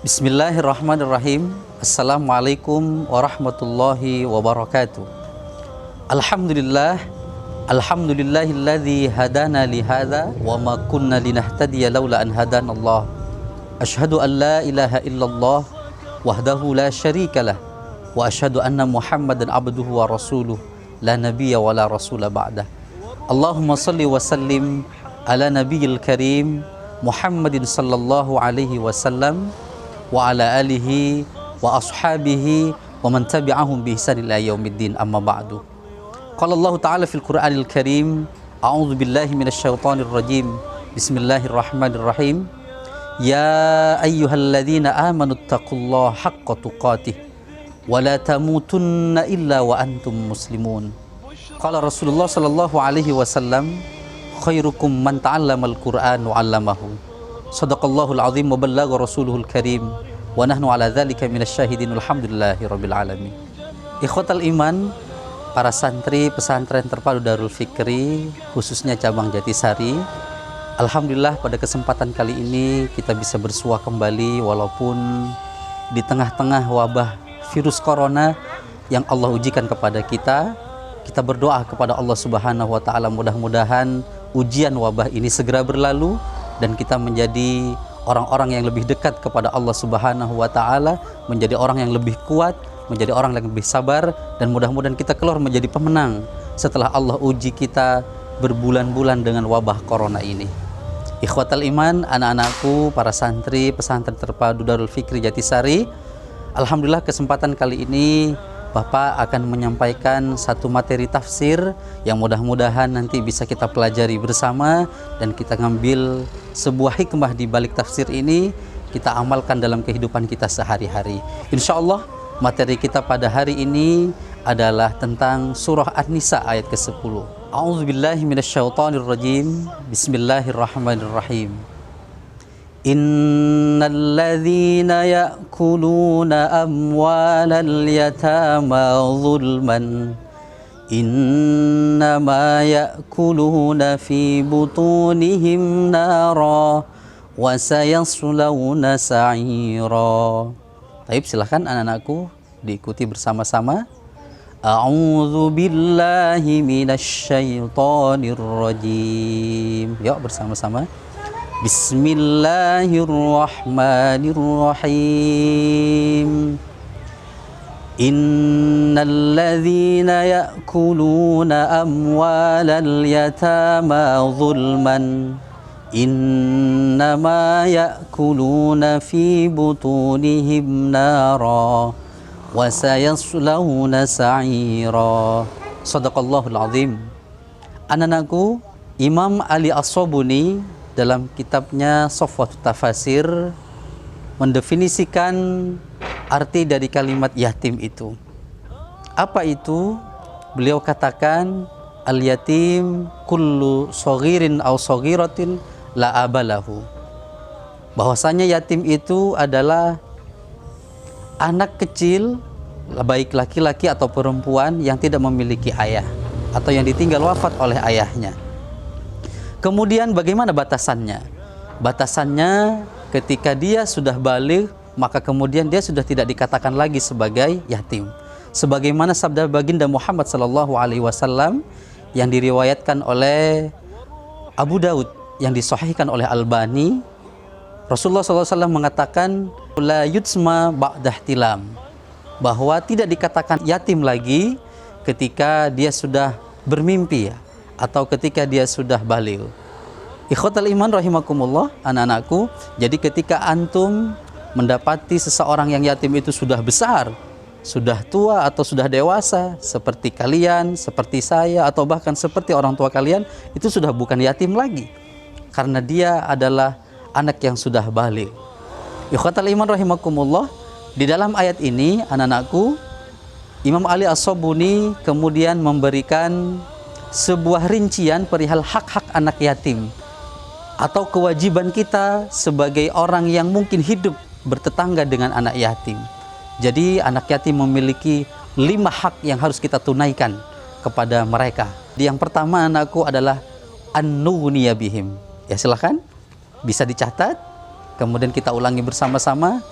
Bismillahirrahmanirrahim. Assalamualaikum warahmatullahi wabarakatuh. Alhamdulillah, alhamdulillahilladzi hadana li hadza wa ma kunna linahtadiya laula an hadanallah. Asyhadu an la ilaha illallah wahdahu la syarikalah wa asyhadu anna Muhammadan abduhu wa rasuluh la nabiyya wa la rasula ba'dah. Allahumma salli wa sallim ala nabiyil karim Muhammadin sallallahu alaihi wasallam wa ala alihi wa ashabihi wa man tabi'ahum bi ihsan ila yaumiddin, amma ba'du. Qala Allah ta'ala fil Qur'anil Karim, a'udzu billahi minasy syaithanir rajim. Bismillahirrahmanirrahim. Ya ayyuhalladzina amanu taqullaha haqqa tuqatih wa la tamutunna illa wa antum muslimun. Qala Rasulullah sallallahu alaihi wasallam, khairukum man ta'allamal Qur'an wa 'allamahu. Shadaqallahul azim wa ballagha rasuluhul karim wa nahnu ala dzalika minasyahidin alhamdulillahi rabbil alamin. Ikhwatal iman, para santri pesantren terpadu Darul Fikri khususnya cabang Jatisari, alhamdulillah pada kesempatan kali ini kita bisa bersua kembali walaupun di tengah-tengah wabah virus corona yang Allah ujikan kepada kita. Kita berdoa kepada Allah Subhanahu wa taala, mudah-mudahan ujian wabah ini segera berlalu dan kita menjadi orang-orang yang lebih dekat kepada Allah Subhanahu wa taala, menjadi orang yang lebih kuat, menjadi orang yang lebih sabar, dan mudah-mudahan kita keluar menjadi pemenang setelah Allah uji kita berbulan-bulan dengan wabah corona ini. Ikhwatal iman, anak-anakku, para santri pesantren terpadu Darul Fikri Jatisari, alhamdulillah kesempatan kali ini Bapak akan menyampaikan satu materi tafsir yang mudah-mudahan nanti bisa kita pelajari bersama dan kita ngambil sebuah hikmah di balik tafsir ini, kita amalkan dalam kehidupan kita sehari-hari. Insya Allah materi kita pada hari ini adalah tentang surah An-Nisa ayat ke-10. A'udzubillahi minasyaitonirrajim. Bismillahirrahmanirrahim. Innalladzina ya'kuluna amwalal yatama zulman innama ya'kuluna fi butunihim nara wa sayaslawna sa'ira. Baik, silakan anak-anakku diikuti bersama-sama. A'udzu billahi minasyaitonir rajim. Yuk bersama-sama. Bismillahirrahmanirrahim. Innalladzina ya'kuluna amwalal yatama zulman innama ya'kuluna fi butunihim nara wa sayaslawna sa'ira. Shadaqallahul azim. Anak-anakku, Imam Ali As-Sabuni dalam kitabnya Safwatut Tafasir mendefinisikan arti dari kalimat yatim itu. Apa itu? Beliau katakan, al-yatim kullu shaghirin aw shaghiratin la abalahu. Bahwasanya yatim itu adalah anak kecil, baik laki-laki atau perempuan yang tidak memiliki ayah atau yang ditinggal wafat oleh ayahnya. Kemudian bagaimana batasannya? Batasannya ketika dia sudah baligh, maka kemudian dia sudah tidak dikatakan lagi sebagai yatim. Sebagaimana sabda baginda Muhammad sallallahu alaihi wasallam yang diriwayatkan oleh Abu Daud yang disahihkan oleh Albani, Rasulullah sallallahu alaihi wasallam mengatakan la yutsma ba'dah tilam, bahwa tidak dikatakan yatim lagi ketika dia sudah bermimpi atau ketika dia sudah baligh. Ikhwatal iman rahimakumullah, anak-anakku, jadi ketika antum mendapati seseorang yang yatim itu sudah besar, sudah tua atau sudah dewasa, seperti kalian, seperti saya, atau bahkan seperti orang tua kalian, itu sudah bukan yatim lagi, karena dia adalah anak yang sudah baligh. Ikhwatal iman rahimakumullah, di dalam ayat ini, anak-anakku, Imam Ali As-Sabuni kemudian memberikan sebuah rincian perihal hak-hak anak yatim atau kewajiban kita sebagai orang yang mungkin hidup bertetangga dengan anak yatim. Jadi anak yatim memiliki 5 hak yang harus kita tunaikan kepada mereka. Yang pertama, anakku, adalah an-nughniya bihim. Ya, silahkan bisa dicatat, kemudian kita ulangi bersama-sama.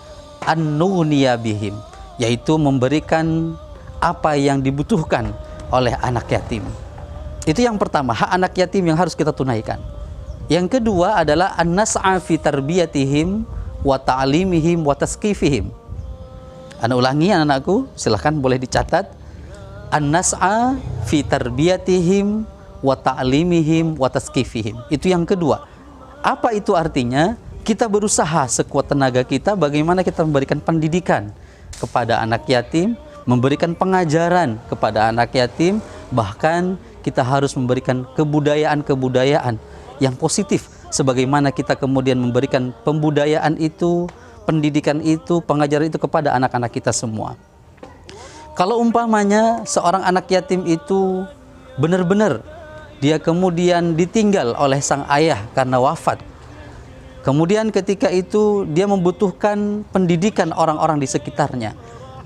an-nughniya bihim, yaitu memberikan apa yang dibutuhkan oleh anak yatim. Itu yang pertama, hak anak yatim yang harus kita tunaikan. Yang kedua adalah an-nas'a fi tarbiyatihim wa ta'limihim wa taskifihim. Ana ulangi anak-anakku, silahkan boleh dicatat. An-nas'a fi tarbiyatihim wa ta'limihim wa taskifihim. Itu yang kedua. Apa itu artinya? Kita berusaha sekuat tenaga kita bagaimana kita memberikan pendidikan kepada anak yatim, memberikan pengajaran kepada anak yatim, bahkan kita harus memberikan kebudayaan-kebudayaan yang positif, sebagaimana kita kemudian memberikan pembudayaan itu, pendidikan itu, pengajaran itu kepada anak-anak kita semua. Kalau umpamanya seorang anak yatim itu benar-benar dia kemudian ditinggal oleh sang ayah karena wafat, kemudian ketika itu dia membutuhkan pendidikan orang-orang di sekitarnya.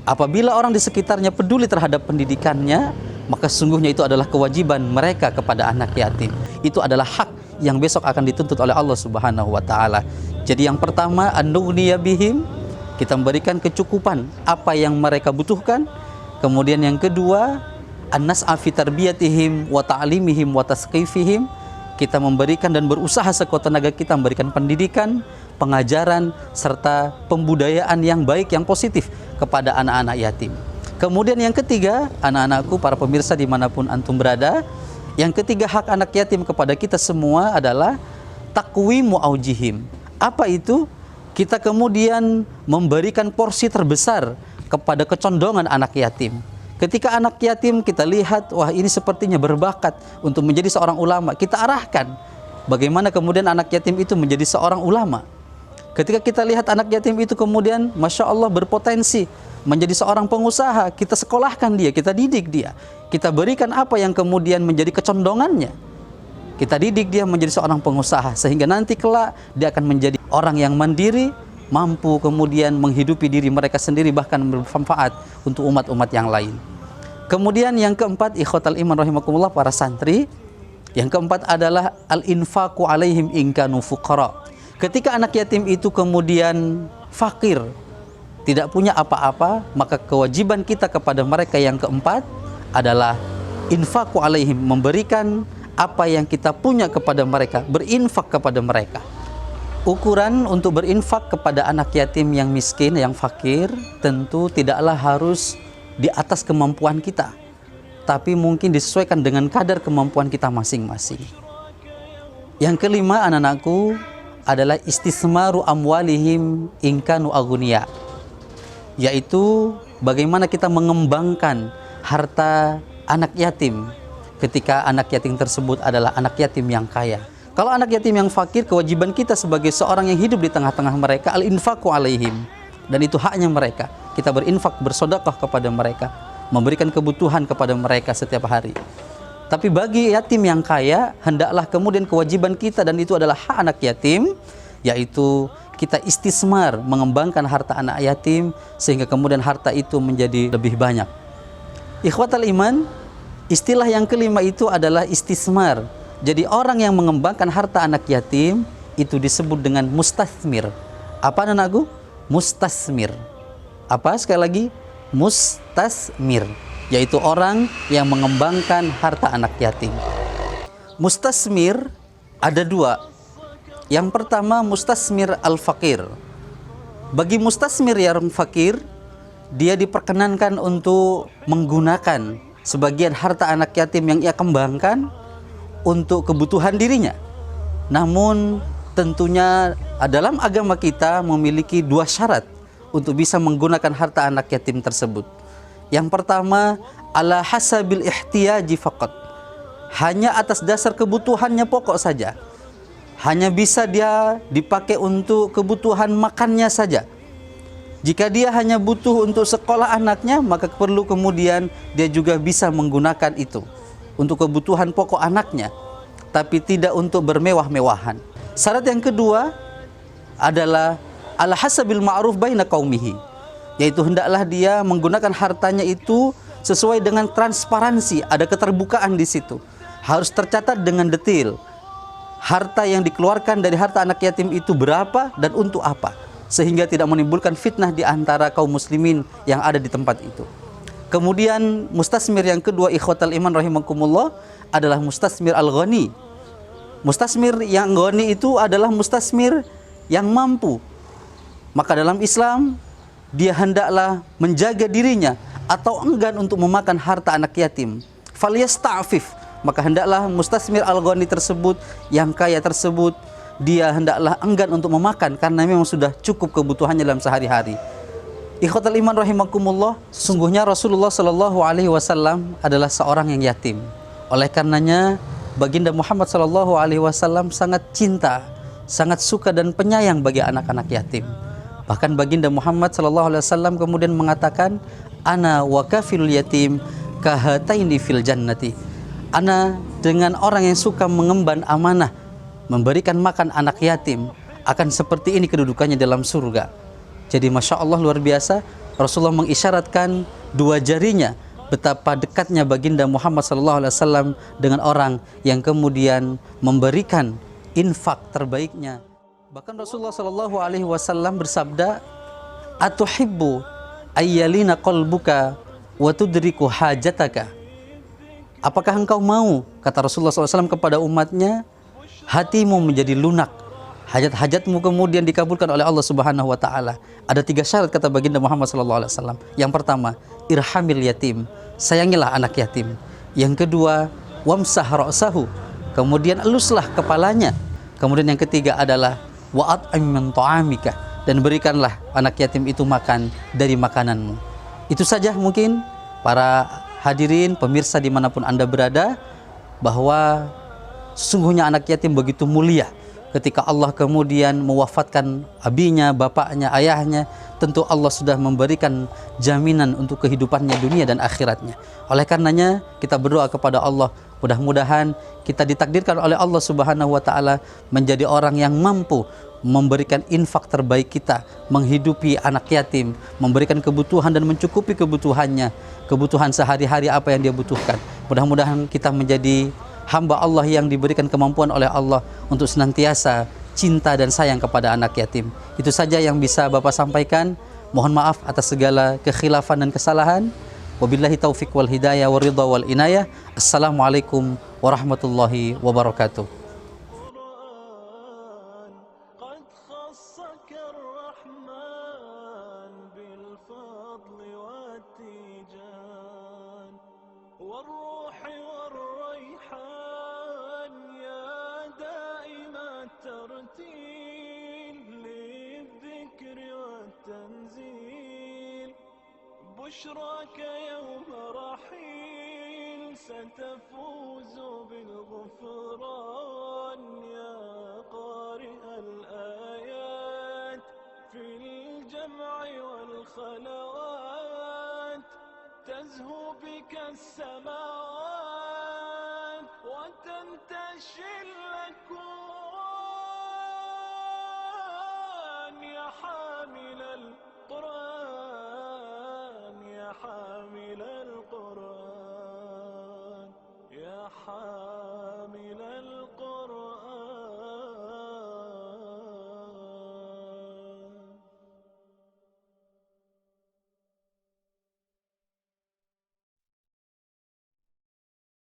Apabila orang di sekitarnya peduli terhadap pendidikannya, maka sesungguhnya itu adalah kewajiban mereka kepada anak yatim. Itu adalah hak yang besok akan dituntut oleh Allah Subhanahu wa taala. Jadi yang pertama, an-nughniya bihim, kita memberikan kecukupan apa yang mereka butuhkan. Kemudian yang kedua, an-nas'a fi tarbiyatihim wa ta'limihim wa tasqifihim, kita memberikan dan berusaha sekuat tenaga kita memberikan pendidikan, pengajaran, serta pembudayaan yang baik, yang positif kepada anak-anak yatim. Kemudian yang ketiga, anak-anakku, para pemirsa dimanapun antum berada, yang ketiga hak anak yatim kepada kita semua adalah taqwimu aujihim. Apa itu? Kita kemudian memberikan porsi terbesar kepada kecondongan anak yatim. Ketika anak yatim kita lihat, wah ini sepertinya berbakat untuk menjadi seorang ulama, kita arahkan bagaimana kemudian anak yatim itu menjadi seorang ulama. Ketika kita lihat anak yatim itu kemudian Masya Allah berpotensi menjadi seorang pengusaha, kita sekolahkan dia, kita didik dia, kita berikan apa yang kemudian menjadi kecondongannya, kita didik dia menjadi seorang pengusaha, sehingga nanti kelak dia akan menjadi orang yang mandiri, mampu kemudian menghidupi diri mereka sendiri, bahkan bermanfaat untuk umat-umat yang lain. Kemudian yang keempat, ikhwatal iman rahimakumullah, para santri, yang keempat adalah al-infaqu alaihim in kanu fuqara. Ketika anak yatim itu kemudian fakir, tidak punya apa-apa, maka kewajiban kita kepada mereka yang keempat adalah infaqu alaihim, memberikan apa yang kita punya kepada mereka, berinfak kepada mereka. Ukuran untuk berinfak kepada anak yatim yang miskin, yang fakir, tentu tidaklah harus di atas kemampuan kita, tapi mungkin disesuaikan dengan kadar kemampuan kita masing-masing. Yang kelima, anak-anakku, adalah istismaru amwalihim in kanu aghniya, yaitu bagaimana kita mengembangkan harta anak yatim ketika anak yatim tersebut adalah anak yatim yang kaya. Kalau anak yatim yang fakir, kewajiban kita sebagai seorang yang hidup di tengah-tengah mereka al-infaqu alaihim, dan itu haknya mereka. Kita berinfak, bersedekah kepada mereka, memberikan kebutuhan kepada mereka setiap hari. Tapi bagi yatim yang kaya, hendaklah kemudian kewajiban kita, dan itu adalah hak anak yatim, yaitu kita istismar, mengembangkan harta anak yatim, sehingga kemudian harta itu menjadi lebih banyak. Ikhwatal iman, istilah yang kelima itu adalah istismar. Jadi orang yang mengembangkan harta anak yatim, itu disebut dengan mustasmir. Apa anakku? Mustasmir. Apa sekali lagi? Mustasmir, yaitu orang yang mengembangkan harta anak yatim. Mustasmir ada dua. Yang pertama, mustasmir al-fakir. Bagi mustasmir yang fakir, dia diperkenankan untuk menggunakan sebagian harta anak yatim yang ia kembangkan untuk kebutuhan dirinya. Namun tentunya dalam agama kita memiliki dua syarat untuk bisa menggunakan harta anak yatim tersebut. Yang pertama, ala hasabil ihtiyaji faqat. Hanya atas dasar kebutuhannya pokok saja. Hanya bisa dia dipakai untuk kebutuhan makannya saja. Jika dia hanya butuh untuk sekolah anaknya, maka perlu kemudian dia juga bisa menggunakan itu untuk kebutuhan pokok anaknya, tapi tidak untuk bermewah-mewahan. Syarat yang kedua adalah ala hasabil ma'ruf baina qaumihi, yaitu hendaklah dia menggunakan hartanya itu sesuai dengan transparansi, ada keterbukaan di situ. Harus tercatat dengan detail harta yang dikeluarkan dari harta anak yatim itu berapa dan untuk apa. sehingga tidak menimbulkan fitnah di antara kaum muslimin yang ada di tempat itu. Kemudian mustasmir yang kedua ikhwatal iman rahimakumullah adalah mustasmir al-ghani. Mustasmir yang ghani itu adalah mustasmir yang mampu. Maka dalam Islam dia hendaklah menjaga dirinya atau enggan untuk memakan harta anak yatim. Falyasta'fif, maka hendaklah mustasmir al-ghani tersebut, yang kaya tersebut, dia hendaklah enggan untuk memakan karena memang sudah cukup kebutuhannya dalam sehari-hari. Ikhwatal iman rahimakumullah, sesungguhnya Rasulullah Shallallahu Alaihi Wasallam adalah seorang yang yatim. Oleh karenanya baginda Muhammad Shallallahu Alaihi Wasallam sangat cinta, sangat suka dan penyayang bagi anak-anak yatim. Bahkan baginda Muhammad Shallallahu Alaihi Wasallam kemudian mengatakan, ana wa kafilul yatim kahataini fil jannati. Ana dengan orang yang suka mengemban amanah, memberikan makan anak yatim, akan seperti ini kedudukannya dalam surga. Jadi Masya Allah luar biasa, Rasulullah mengisyaratkan dua jarinya betapa dekatnya baginda Muhammad SAW dengan orang yang kemudian memberikan infak terbaiknya. Bahkan Rasulullah SAW bersabda, atuhibbu ayyalina qalbuka wa tudriku hajataka. Apakah engkau mau, kata Rasulullah SAW kepada umatnya, hatimu menjadi lunak, hajat-hajatmu kemudian dikabulkan oleh Allah Subhanahu wa taala. Ada 3 syarat kata baginda Muhammad sallallahu alaihi wasallam. Yang pertama, irhamil yatim, sayangilah anak yatim. Yang kedua, wamsah ra'sahu, kemudian eluslah kepalanya. Kemudian yang ketiga adalah wa'at'im min ta'amika, dan berikanlah anak yatim itu makan dari makananmu. Itu saja mungkin para hadirin pemirsa dimanapun Anda berada, bahwa sesungguhnya anak yatim begitu mulia. Ketika Allah kemudian mewafatkan abinya, bapaknya, ayahnya, tentu Allah sudah memberikan jaminan untuk kehidupannya dunia dan akhiratnya. Oleh karenanya kita berdoa kepada Allah, mudah-mudahan kita ditakdirkan oleh Allah Subhanahu wa taala menjadi orang yang mampu memberikan infak terbaik kita, menghidupi anak yatim, memberikan kebutuhan dan mencukupi kebutuhannya, kebutuhan sehari-hari apa yang dia butuhkan. Mudah-mudahan kita menjadi hamba Allah yang diberikan kemampuan oleh Allah untuk senantiasa cinta dan sayang kepada anak yatim. Itu saja yang bisa Bapak sampaikan. Mohon maaf atas segala kekhilafan dan kesalahan. Wabillahi taufiq wal hidayah wa ridha wal inayah. Assalamualaikum warahmatullahi wabarakatuh. والروح والريحان يا دائم الترتيل للذكر والتنزيل بشراك يوم رحيل ستفوز بالغفران يا قارئ الآيات في الجمع والخلوات تزهو بك السماوات وتنتشر